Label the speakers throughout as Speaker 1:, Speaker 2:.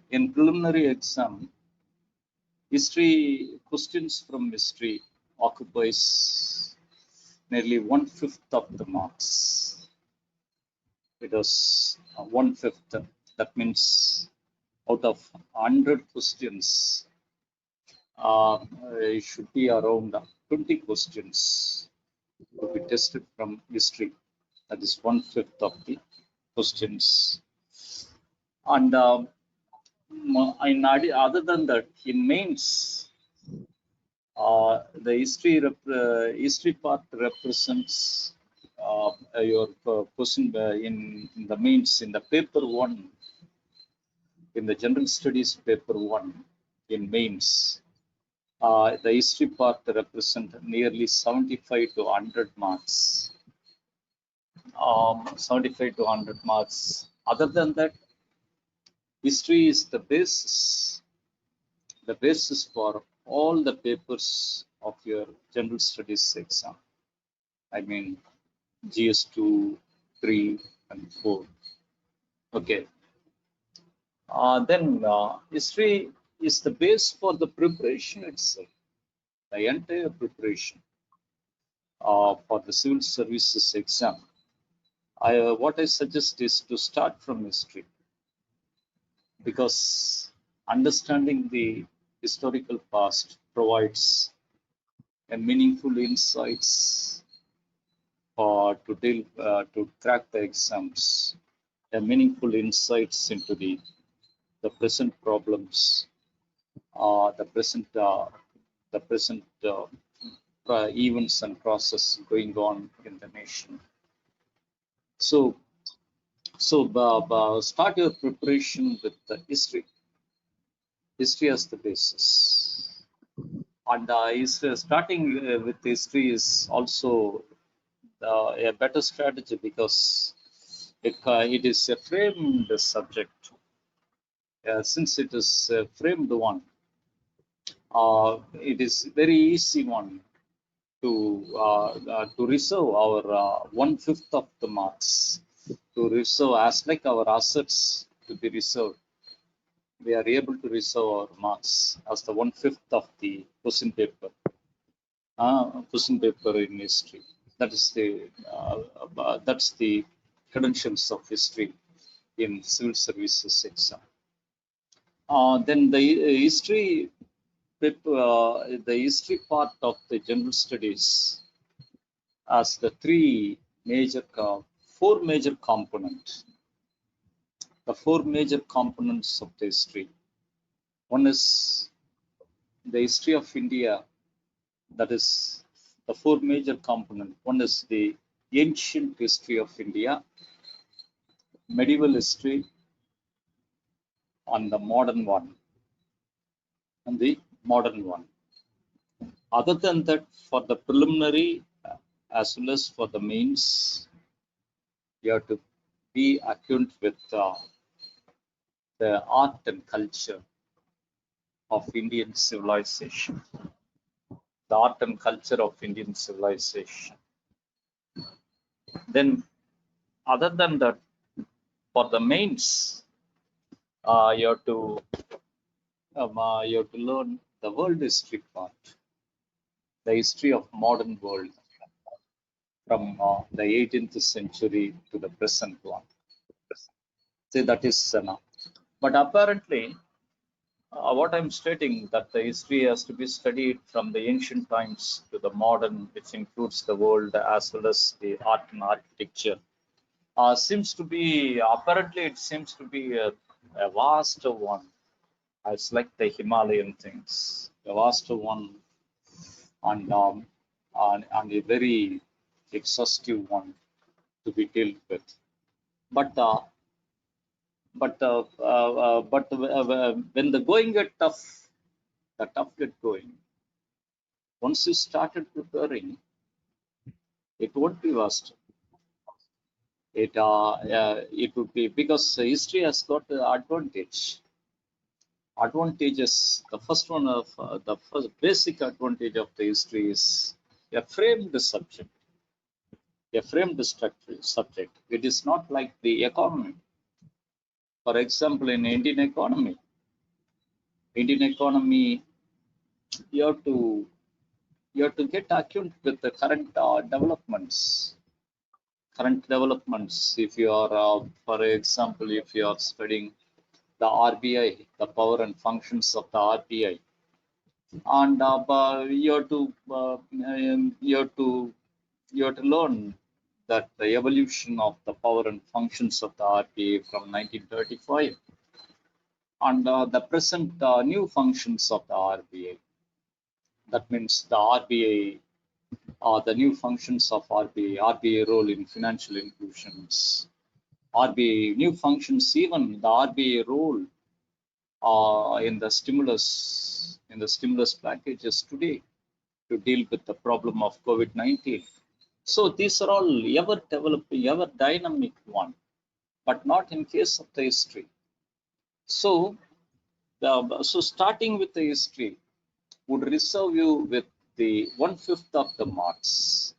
Speaker 1: In preliminary exam, history questions from history occupies nearly 1/5 of the marks. It was 1/5. That means out of 100 questions, it should be around 20 questions to be tested from history. That is 1/5 of the questions. And other than that, in mains, the history part represents your question in the mains in the paper one, in the general studies paper one in mains. The history part represent nearly 75 to 100 marks. 75 to 100 marks. Other than that, history is the basis for all the papers of your general studies exam. I mean, GS2, 3, and 4. Okay. Then history is the base for the preparation itself, the entire preparation for the civil services exam. What I suggest is to start from history, because understanding the historical past provides a meaningful insights to crack the exams, a meaningful insights into the present problems, the present events and process going on in the nation. So start your preparation with the history as the basis. And starting with history is also a better strategy, because it is a framed subject. Since it is a framed one, it is very easy one to reserve our 1/5 of the marks, to reserve as like our assets to be reserved. We are able to reserve our marks as the 1/5 of the question paper in history. That's the credentials of history in civil services exam. Then the history part of the general studies as the four major components. The four major components of the history. One is the history of India. That is the four major components. One is the ancient history of India, medieval history, and the modern one. Other than that, for the preliminary as well as for the mains, you have to be acquainted with the art and culture of Indian civilization. The art and culture of Indian civilization. Then, other than that, for the mains, you have to learn the world history part, the history of modern world from the 18th century to the present one. See, that is enough. But apparently, what I'm stating, that the history has to be studied from the ancient times to the modern, which includes the world as well as the art and architecture, seems to be a vast one. It's like the Himalayan things, a vast one, and a very exhaustive one to be dealt with. But when the going get tough, the tough get going. Once you started preparing, it won't be vast. It would be, because history has got the advantages. The first one of the first basic advantage of the history is a framed subject, a framed subject. It is not like the economy. For example, in Indian economy, Indian economy, you have to get acquainted with the current developments. Current developments. If you are, for example, if you are studying the RBI, the power and functions of the RBI, and you have to learn that the evolution of the power and functions of the RBI from 1935 and the present new functions of the RBI. That means the RBI, the new functions of RBI role in financial inclusions, RBI new functions, even the RBI role in the stimulus packages today to deal with the problem of COVID-19. So these are all ever developing, ever dynamic one, but not in case of the history. So, so starting with the history would reserve you with the 1/5 of the marks,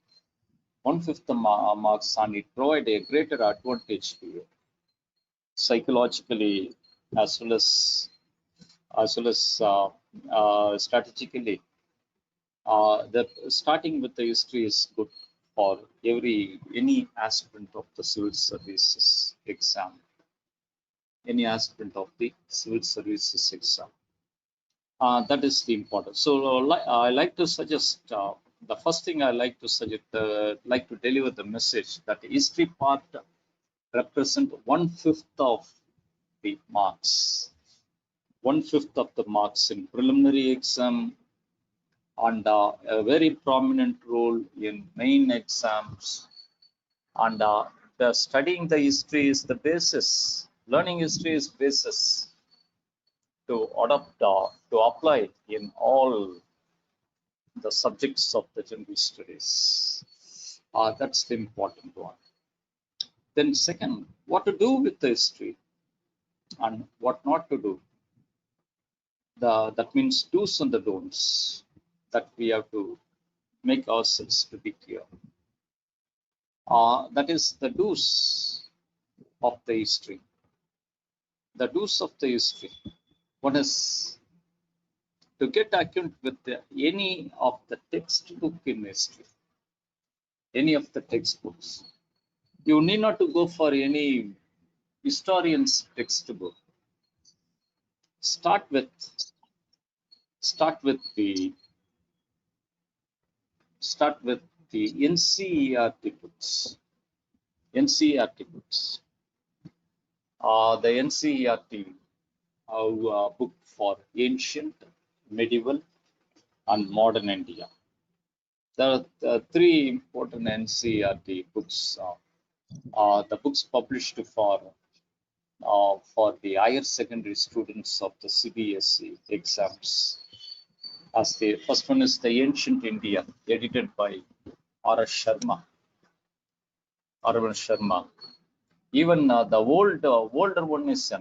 Speaker 1: 1/5 the marks, and it provide a greater advantage to you psychologically as well as strategically. The starting with the history is good for any aspirant of the civil services exam, any aspirant of the civil services exam. That is the important. So I like to suggest the first thing I like to suggest, like to deliver the message that the history part represent 1/5 of the marks, 1/5 of the marks in preliminary exam, and a very prominent role in main exams. And the studying the history is the basis. Learning history is basis to adopt, to apply in all the subjects of the general studies. That's the important one. Then second, what to do with the history and what not to do. That means do's and the don'ts that we have to make ourselves to be clear. That is the do's of the history. The do's of the history. One is to get acquainted with any of the textbook in history, any of the textbooks. You need not to go for any historian's textbook. Start with the NCERT books. NCERT books. The NCERT book for ancient, medieval, and modern India. There are three important NCERT books. The books published for the higher secondary students of the CBSE exams. As the first one is the Ancient India, edited by R.S. Sharma. Even the older one is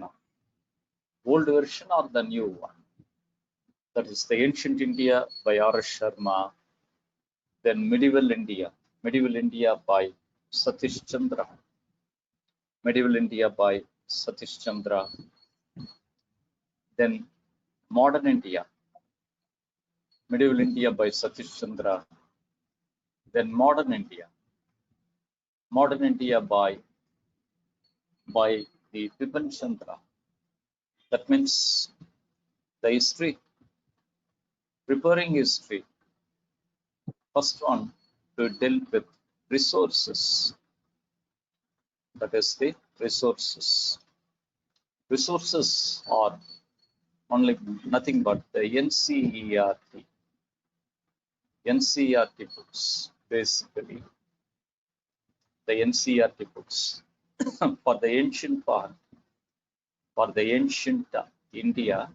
Speaker 1: old version or the new one. That is the Ancient India by R.S. Sharma. Then Medieval India by Satish Chandra. Medieval India by Satish Chandra. Then Modern India. Medieval India by Satish Chandra. Then Modern India by the Bipan Chandra. That means the history, preparing history. First one to deal with resources. That is the resources. Resources are only nothing but the NCERT books, basically. The NCERT books for the ancient part, for the ancient India,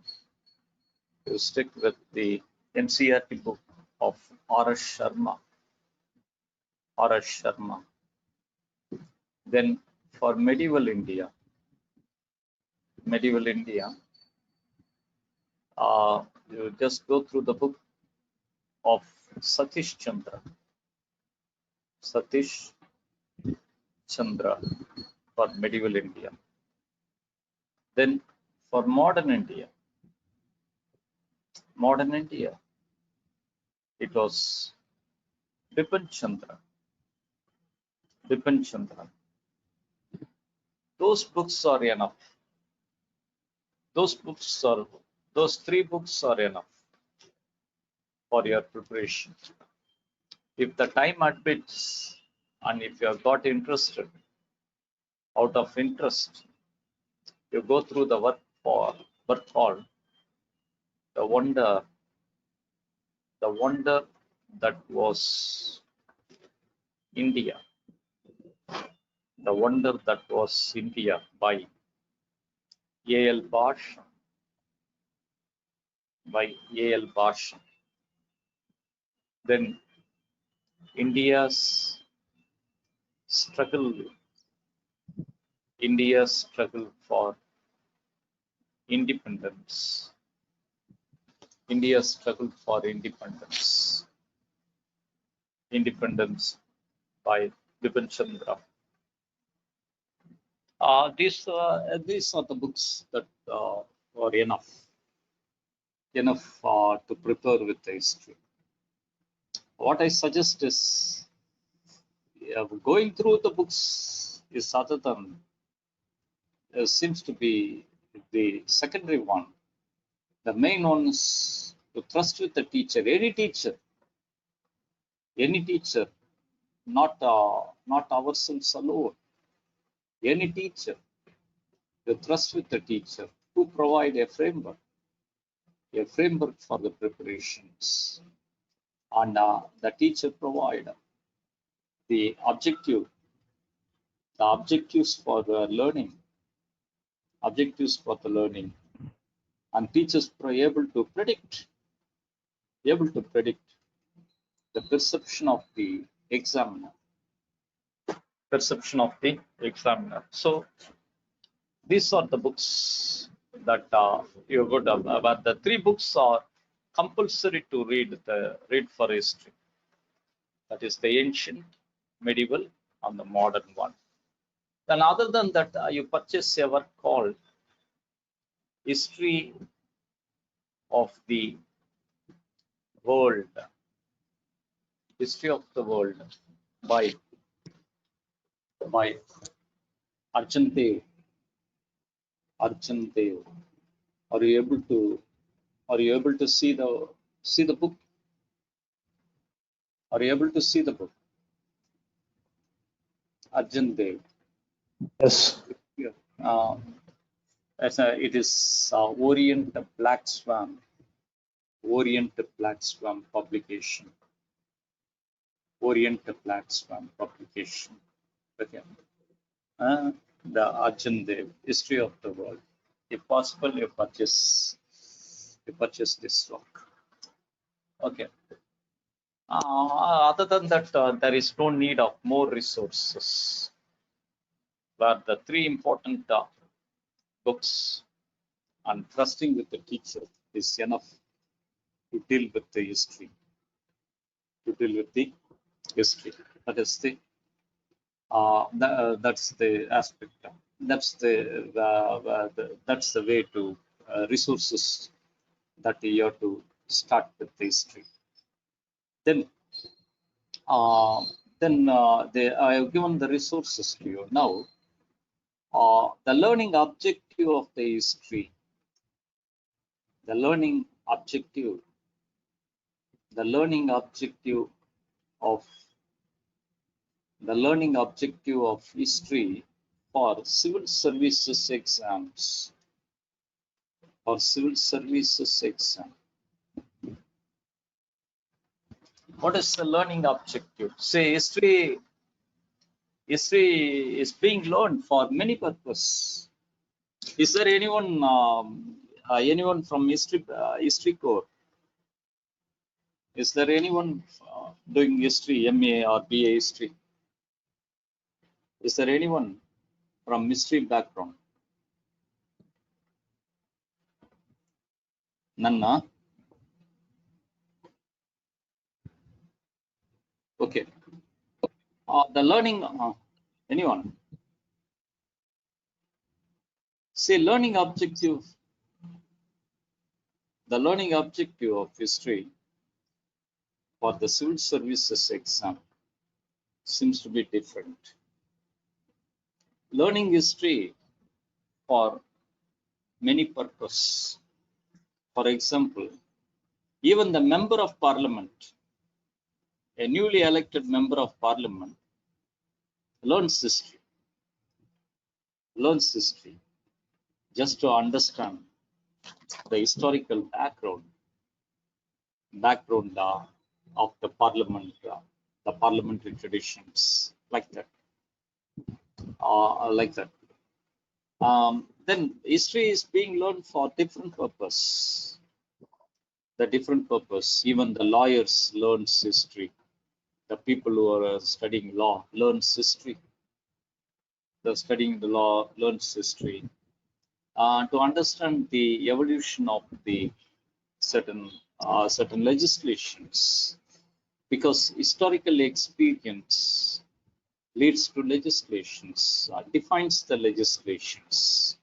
Speaker 1: you stick with the NCERT book of R.S. Sharma. Then for medieval India, you just go through the book of Satish Chandra for medieval India. Then for modern India, modern India, it was Bipin Chandra. Bipin Chandra. Those books are enough. Those books are, those three books are enough for your preparation. If the time admits, and if you have got interested, out of interest, you go through the work called the wonder that was India, the wonder that was India by A.L. Bhash, by A.L. Bhash. Then India's struggle, India's struggle for independence, India's struggle for independence, independence by Bipin Chandra. These are the books that are enough to prepare with the history. What I suggest is going through the books is other than seems to be the secondary one. The main one is to trust with the teacher. Any teacher, not ourselves alone. Any teacher, to trust with the teacher who provide a framework for the preparations, and the teacher provide the objectives for the learning, and teachers are able to predict the perception of the examiner. So these are the books that you would have, but the three books are compulsory to read for history. That is the ancient, medieval, and the modern one. Then other than that, you purchase a work called History of the World. History of the World by Arjun Dev. Are you able to see the book? Are you able to see the book? Arjun Dev.
Speaker 2: Yes.
Speaker 1: Yeah. It is Orient Black Swan publication. Okay. The Arjun Dev, History of the World. If possible, you purchase this work. Okay. Other than that, there is no need of more resources. But the three important books and trusting with the teacher is enough to deal with the history. That is that's the aspect. That's the way to resources that you have to start with the history. Then I have given the resources to you. Now, the learning objective of the history, the learning objective of history for civil services exams. What is the learning objective? Say history is being learned for many purposes. Is there anyone from history core? Is there anyone doing history, MA or BA history? Is there anyone from history background? None. Okay. The learning, anyone? Say learning objective. the learning objective of history for the civil services exam seems to be different. Learning history for many purposes. For example, even the member of parliament, a newly elected member of parliament, learns history just to understand the historical background of the parliamentary traditions, like that. Like that. Then history is being learned for different purpose. The different purpose. Even the lawyers learns history. The people who are studying law learns history. The studying the law learns history. To understand the evolution of the certain legislations, because historical experience leads to legislations, defines the legislations,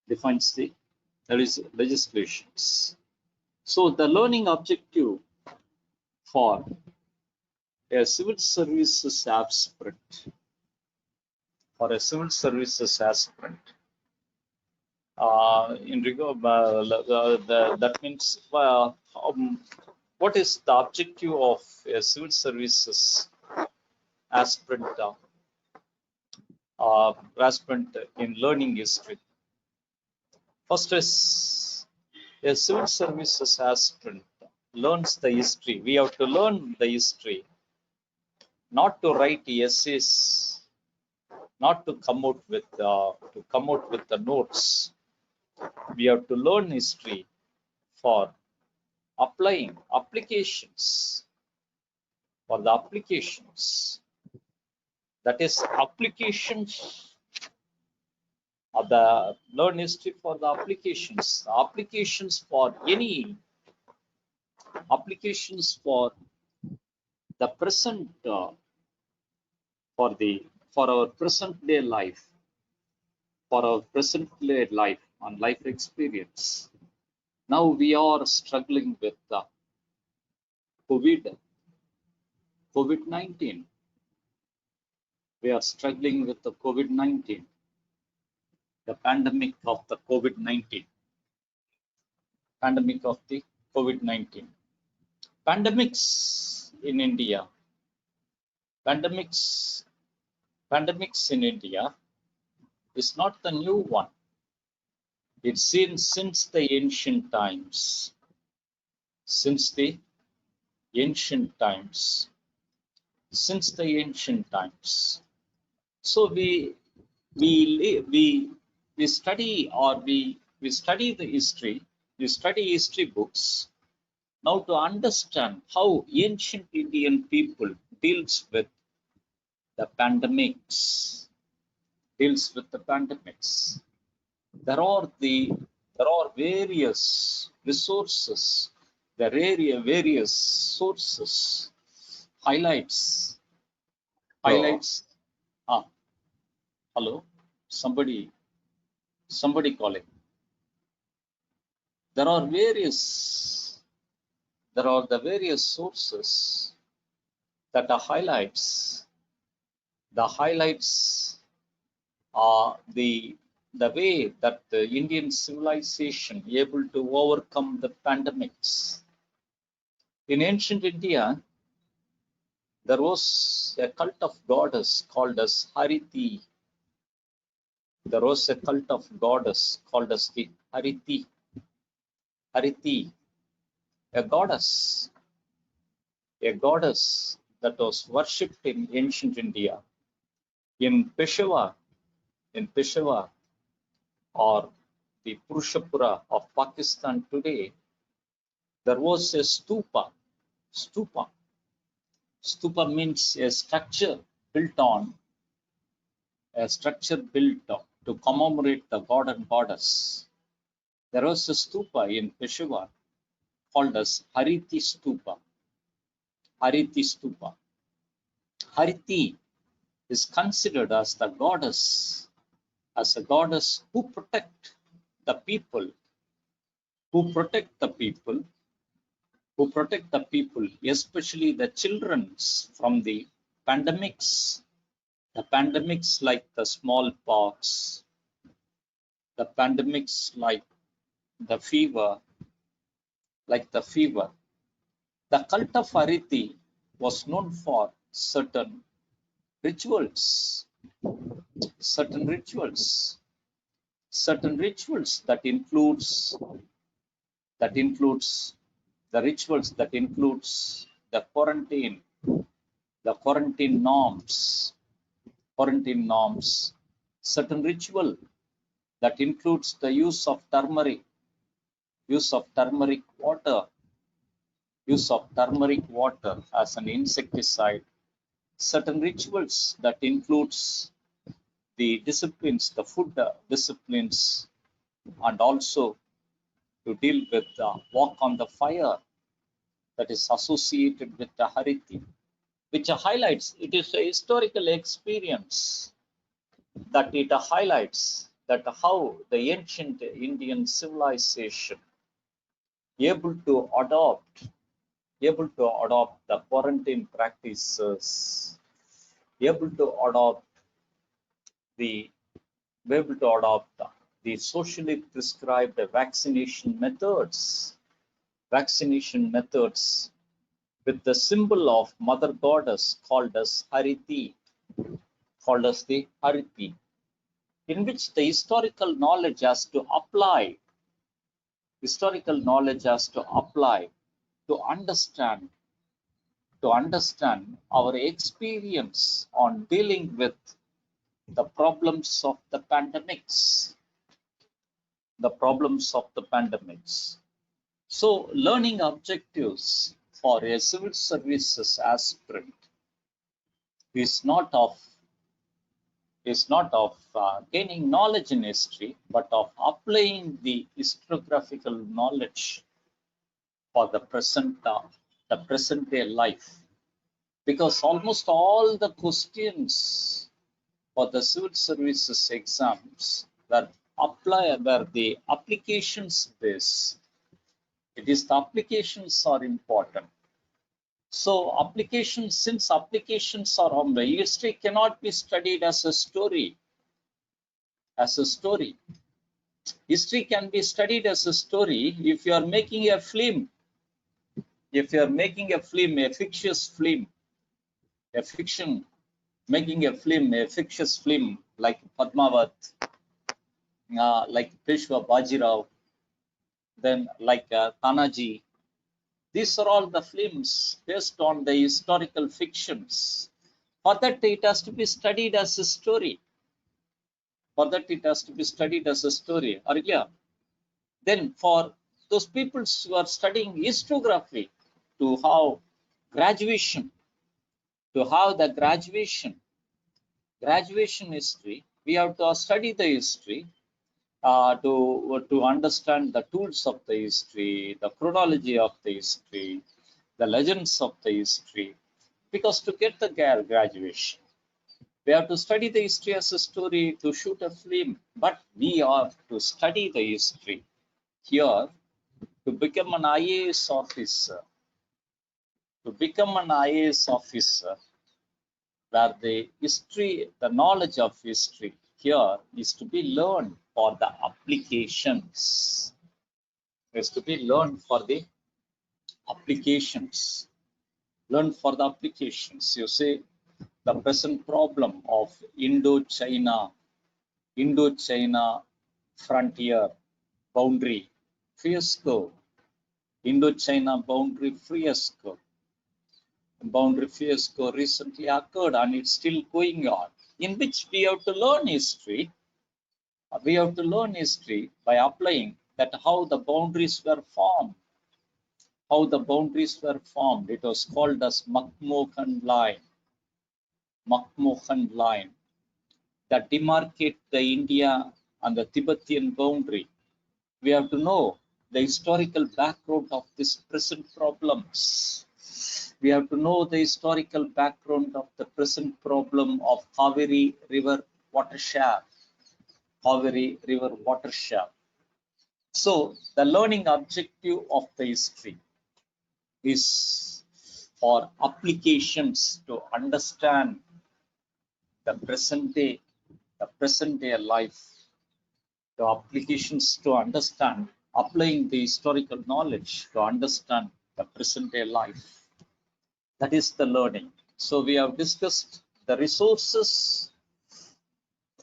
Speaker 1: defines the legislations. So the learning objective for a civil services aspirant, in regard, that means what is the objective of a civil services aspirant, aspirant in learning history? First is a civil services aspirant learns the history. We have to learn the history, not to write essays, not to come out with the notes. We have to learn history for applications, for the applications. That is applications of the learn history for the applications for any applications for the present, for our present day life, and life experience. Now we are struggling with the COVID-19. We are struggling with the COVID-19, the pandemic of the COVID-19, Pandemics in India, pandemics in India is not the new one. It's seen since the ancient times. Since the ancient times. So we study, or we study the history. We study history books now to understand how ancient Indian people deals with the pandemics. There are various resources. There are various sources. Highlights. Hello. Somebody calling. There are the various sources that are highlights. The highlights are the way that the Indian civilization able to overcome the pandemics. In ancient India, there was a cult of goddess called as Hariti. There was a cult of goddess called as the Hariti, a goddess that was worshipped in ancient India. In Peshawar, or the Purushapura of Pakistan today, there was a stupa. Stupa means a structure built to commemorate the god and goddess. There was a stupa in Peshawar called as Hariti Stupa. Hariti is considered as a goddess who protect the people who protect the people, especially the children, from the pandemics like the smallpox, the pandemics the fever, like the fever. The cult of Ariti was known for rituals, certain rituals, certain rituals that includes the rituals that includes the quarantine norms, certain ritual that includes the use of turmeric water as an insecticide, certain rituals that includes the disciplines, the food disciplines, and also to deal with the walk on the fire that is associated with the Hariti, which highlights it is a historical experience that it highlights that how the ancient Indian civilization able to adopt the quarantine practices, able to adopt the able to adopt the socially prescribed vaccination methods with the symbol of Mother Goddess called as the Hariti, in which the historical knowledge has to apply to understand our experience on dealing with the problems of the pandemics. So learning objectives for a civil services aspirant is not of gaining knowledge in history, but of applying the historiographical knowledge for the present day life. Because almost all the questions for the civil services exams were the applications based. It is the applications are important. So since applications are on the history cannot be studied as a story. History can be studied as a story if you are making a film. If you are making a film, a fictitious film, a fictitious film like Padmavat, like Peshwa Bajirao, then like Tanaji. These are all the films based on the historical fictions. For that, it has to be studied as a story. Are you clear? Then for those people who are studying historiography, to have graduation, graduation history, we have to study the history to understand the tools of the history, the chronology of the history, the legends of the history. Because to get the graduation, we have to study the history as a story to shoot a film, but we have to study the history here to become an IAS officer. Where the knowledge of history here is to be learned for the applications. Is to be learned for the applications. Learn for the applications. You see, the present problem of Indo-China frontier boundary fiasco. Indo-China boundary fiasco recently occurred and it's still going on, in which we have to learn history. We have to learn history by applying that how the boundaries were formed. It was called as McMahon line that demarcate the India and the Tibetan boundary. We have to know the historical background of these present problems. We have to know the historical background of the present problem of Kaveri River watershed. So the learning objective of the history is for applications to understand the present day life, the applications to understand, applying the historical knowledge to understand the present day life. That is the learning. So we have discussed the resources,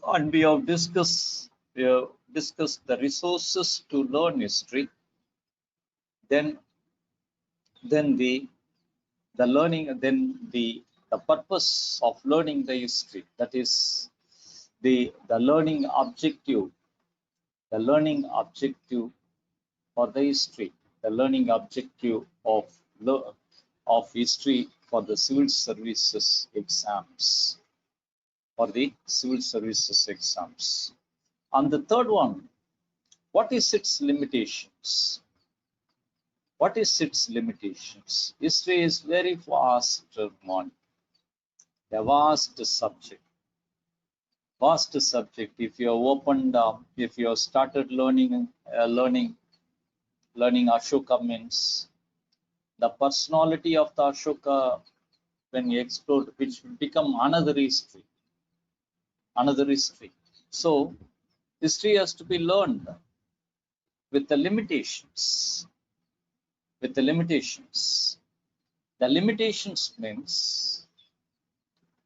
Speaker 1: and we have discussed the resources to learn history. Then the learning, then the purpose of learning the history, that is the learning objective, the learning objective for the history, the learning objective of history for the civil services exams, for the civil services exams. And the third one, what is its limitations? What is its limitations? History is very vast one, a vast subject. Vast subject. If you have opened up, if you have started learning Ashoka means the personality of the Ashoka, when you explore, which will become another history, another history. So history has to be learned with the limitations, with the limitations. The limitations means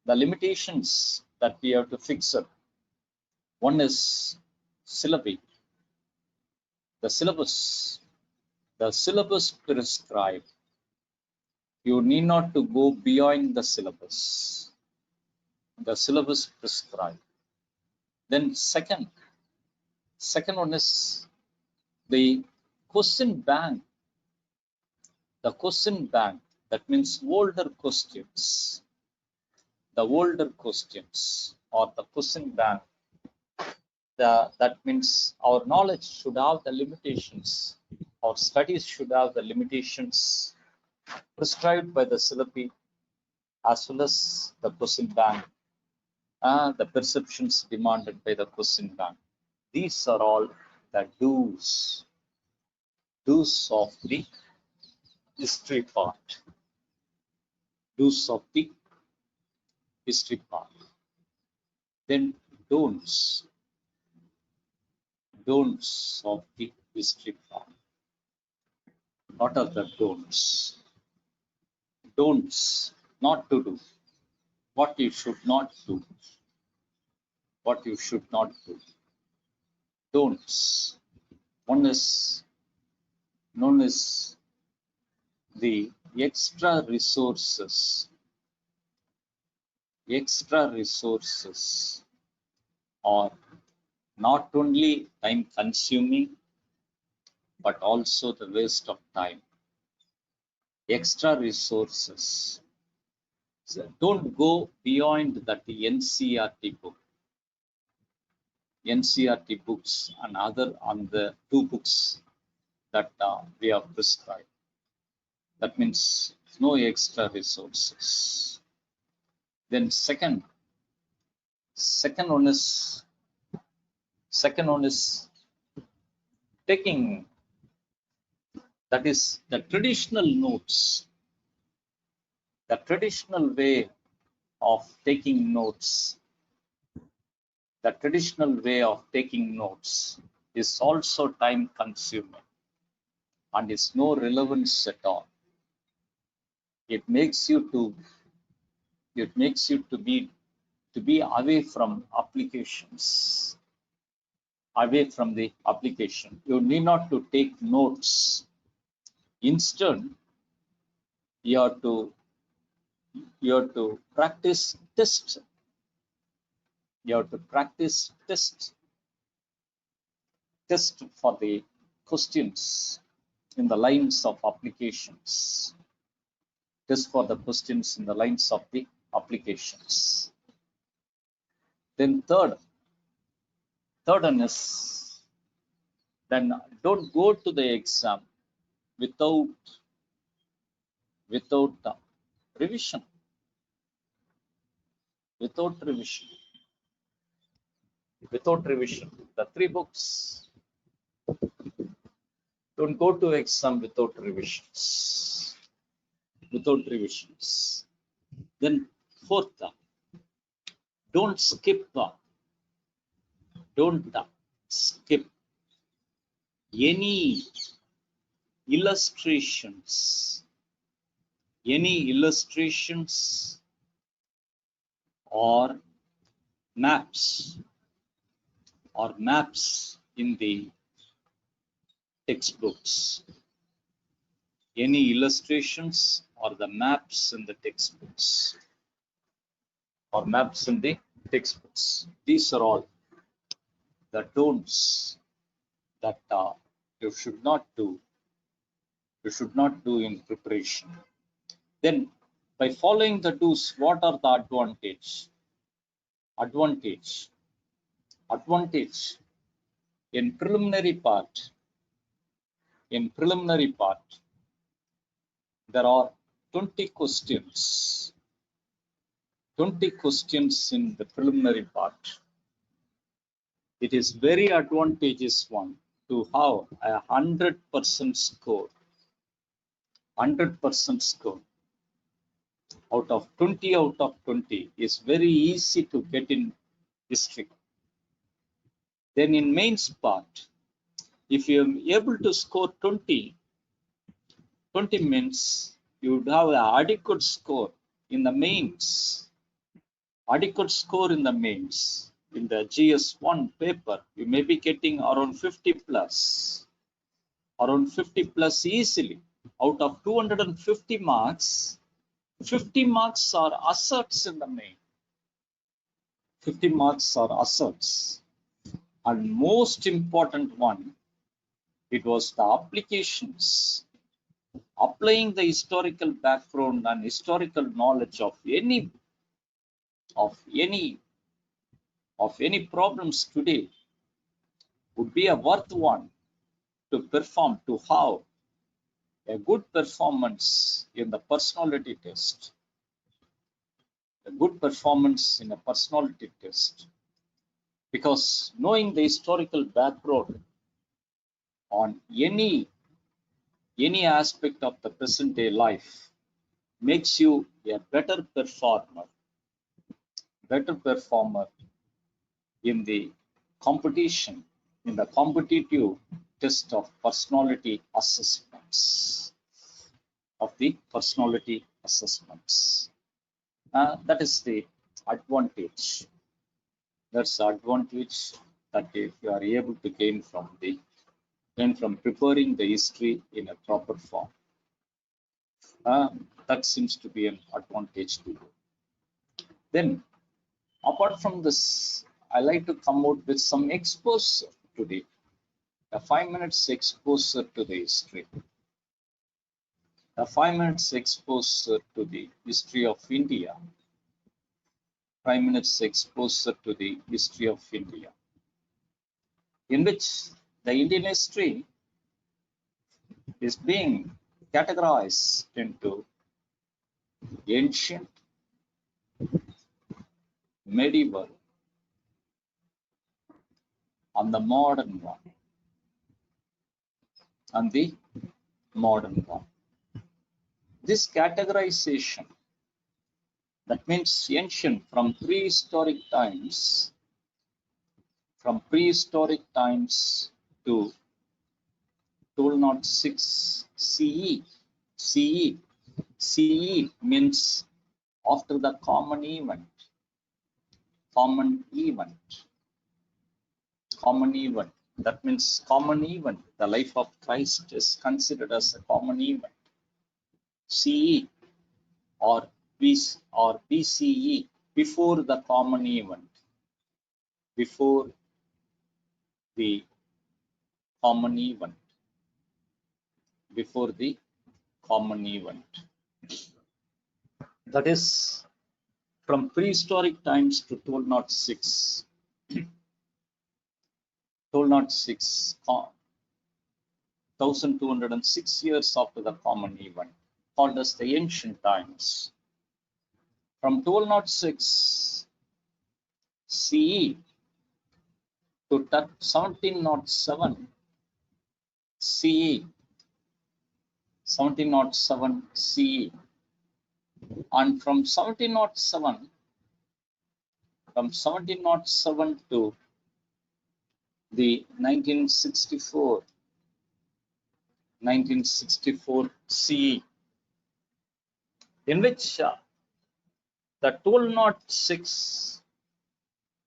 Speaker 1: the limitations that we have to fix up. One is syllabi, the syllabus. The syllabus prescribed. You need not to go beyond the syllabus. The syllabus prescribed. Then second one is the question bank. The question bank, that means older questions. The older questions or the question bank. That means our knowledge should have the limitations. Our studies should have the limitations prescribed by the syllabi, as well as the question bank, the perceptions demanded by the question bank. These are all the do's of the history part. Do's of the history part. Then don'ts of the history part. What are the don'ts? Don'ts, not to do. What you should not do. What you should not do. Don'ts. One is known as the extra resources. Extra resources are not only time consuming, but also the waste of time. Extra resources. So don't go beyond that NCERT book. NCERT books and the two books that we have prescribed. That means no extra resources. Then second one is taking, that is the traditional notes. The traditional way of taking notes. The traditional way of taking notes is also time consuming and is no relevance at all. It makes you to be away from applications, away from the application. You need not to take notes. Instead, you have to practice test. You have to practice test for the questions in the lines of applications. Test for the questions in the lines of the applications. Then third one is, then don't go to the exam without revision. Without revision. The three books Don't go to exam without revisions. Without revisions. Then fourth, don't skip. Don't skip any illustrations. Any illustrations or maps in the textbooks. Any illustrations or the maps in the textbooks. Or maps in the textbooks. These are all the don'ts that you should not do. You should not do in preparation. Then, by following the do's, what are the advantage? Advantage in preliminary part. In preliminary part, there are 20 questions. 20 questions in the preliminary part. It is very advantageous one to have a 100% score. 100% score out of 20 is very easy to get in history. Then in mains part, if you are able to score 20 means you would have an adequate score in the mains. Adequate score in the mains. In the GS1 paper, you may be getting around 50 plus. Around 50 plus easily. Out of 250 marks, 50 marks are asserts in the main. 50 marks are asserts. And most important one, it was the applications. Applying the historical background and historical knowledge of any problems today would be a worth one to perform, to have a good performance in the personality test. A good performance in a personality test. Because knowing the historical background on any aspect of the present day life makes you a better performer in the competition, in the competitive test of personality assessments. That is the advantage. That's the advantage that if you are able to gain from preparing the history in a proper form. That seems to be an advantage to you. Then, apart from this, I like to come out with some exposure today. A 5 minutes exposure to the history. A 5 minutes exposure to the history of India. 5 minutes exposure to the history of India, in which the Indian history is being categorized into ancient, medieval, and the modern one. This categorization, that means ancient from prehistoric times to 1206 CE. CE means after the common event. That means common event. The life of Christ is considered as a common event. CE or BCE, before the common event. Before the common event. That is from prehistoric times to 1206. 1206 years after the common event, called as the ancient times. From 1206 CE to 1707 CE, 1707 CE, and from 1707 to the 1964 CE, in which the 1206,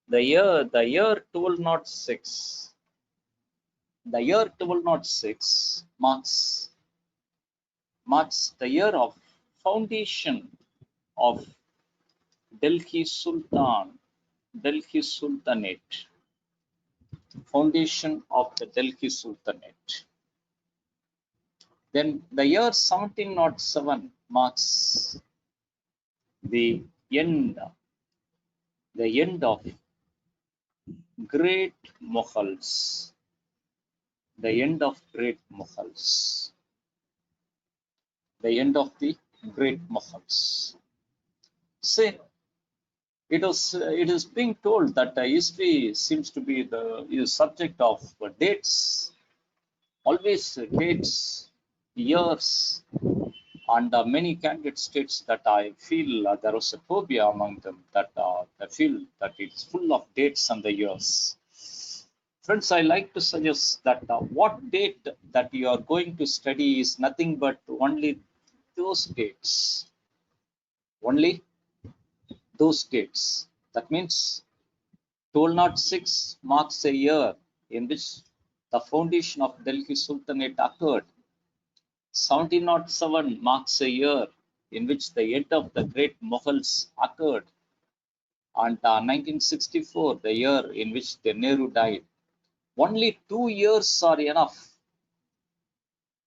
Speaker 1: the year 1206, marks the year of foundation of Delhi Sultanate, foundation of the Delhi Sultanate. Then the year 1707 marks the end of great Mughals, the end of great Mughals, the end of the great Mughals. Say, it is being told that history seems to be the subject of dates, always dates, years, and many candidates states that I feel there was a phobia among them, that I feel that it's full of dates and the years. Friends, I like to suggest that what date that you are going to study is nothing but only those dates. Only those dates. That means 1206 marks a year in which the foundation of Delhi Sultanate occurred. 1707 marks a year in which the end of the great Mughals occurred. And 1964, the year in which the Nehru died. Only 2 years are enough.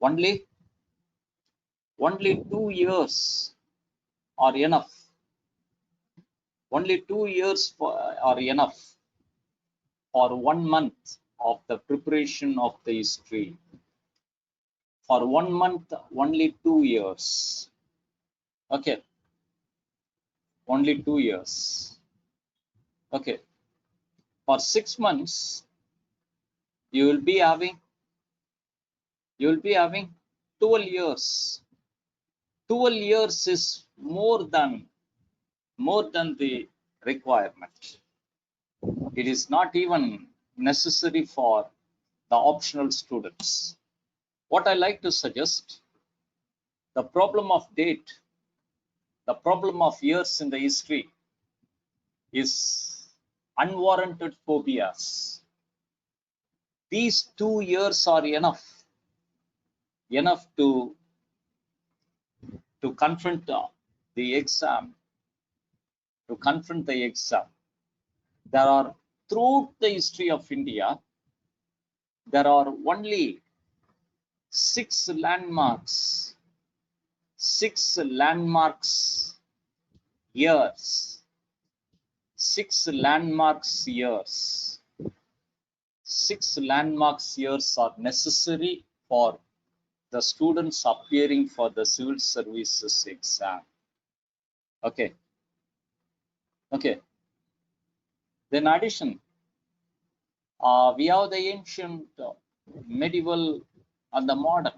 Speaker 1: Only 2 years are enough. Only 2 years are enough for 1 month of the preparation of the history. For 1 month, only 2 years. Okay. Only 2 years. Okay. For 6 months, you will be having 12 years. 12 years is more than the requirement. It is not even necessary for the optional students. What I like to suggest, the problem of date, the problem of years in the history is unwarranted phobias. These 2 years are enough to confront the exam, There are, throughout the history of India, there are only 6 landmarks years. 6 landmarks years are necessary for the students appearing for the civil services exam. Okay. Then addition, we have the ancient, medieval, and the modern.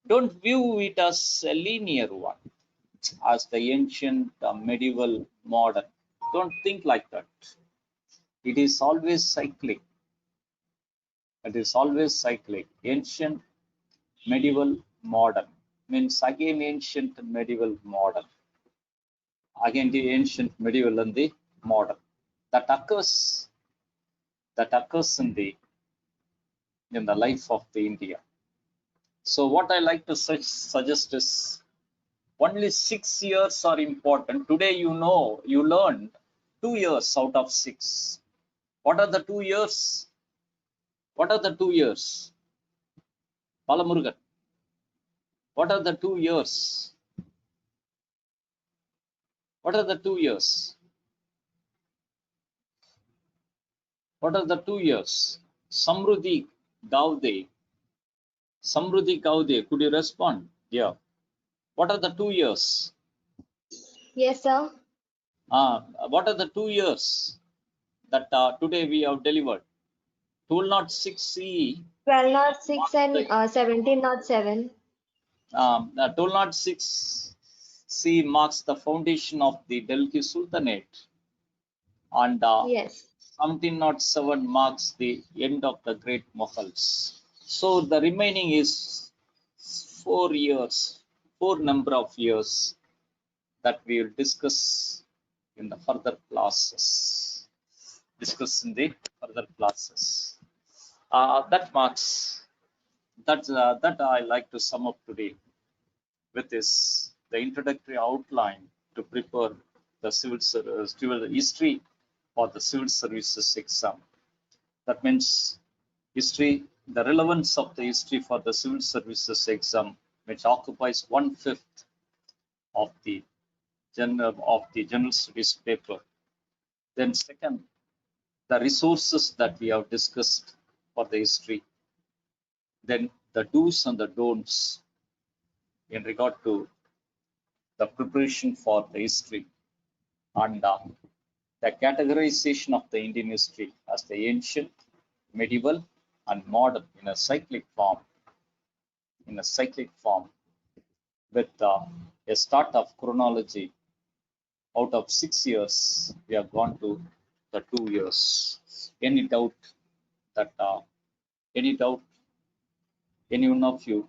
Speaker 1: Don't view it as a linear one, as the ancient, medieval, modern. Don't think like that. It is always cyclic. Ancient, medieval, modern means again ancient, medieval, modern. Again the ancient, medieval, and the modern. That occurs in the life of the India. So what I like to suggest is only 6 years are important. Today you learned 2 years out of 6. What are the 2 years? Balamurugan. What are the 2 years? What are the 2 years? Samruddhi Gaude. Could you respond? Yeah. What are the 2 years?
Speaker 2: Yes, sir.
Speaker 1: What are the 2 years that today we have delivered? 1206 CE.
Speaker 2: 1206 and 1707.
Speaker 1: 1206 C marks the foundation of the Delhi Sultanate, and
Speaker 2: Yes.
Speaker 1: 1707 marks the end of the Great Mughals. So the remaining is 4 years, four number of years that we will discuss in the further classes. Discuss in the further classes. That marks that I like to sum up today with is the introductory outline to prepare the civil history for the civil services exam. That means history, the relevance of the history for the civil services exam, which occupies 1/5 of the general studies paper. Then second, the resources that we have discussed for the history. Then the do's and the don'ts in regard to the preparation for the history, and the categorization of the Indian history as the ancient, medieval, and modern in a cyclic form. With a start of chronology. Out of 6 years, we have gone to the 2 years. Any doubt that any doubt any one of you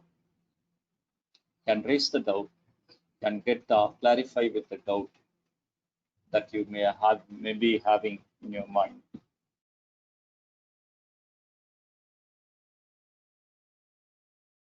Speaker 1: can raise the doubt, can get clarify with the doubt that you may be having in your mind.